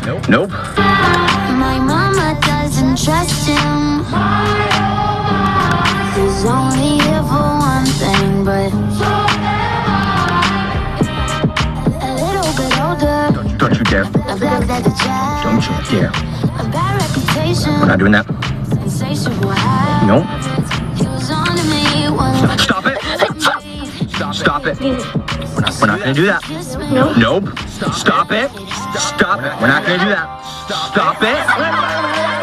Nope. My mama doesn't trust him. He's only here for one thing, but a little bit older. Don't you dare. A black leather jacket. Don't you dare. A bad reputation. We're not doing that. Insatiable habits. Nope. He was on to me one. Stop it. Stop it. We're not gonna do that. Nope. Stop it. Stop it. We're not gonna do that. Stop it.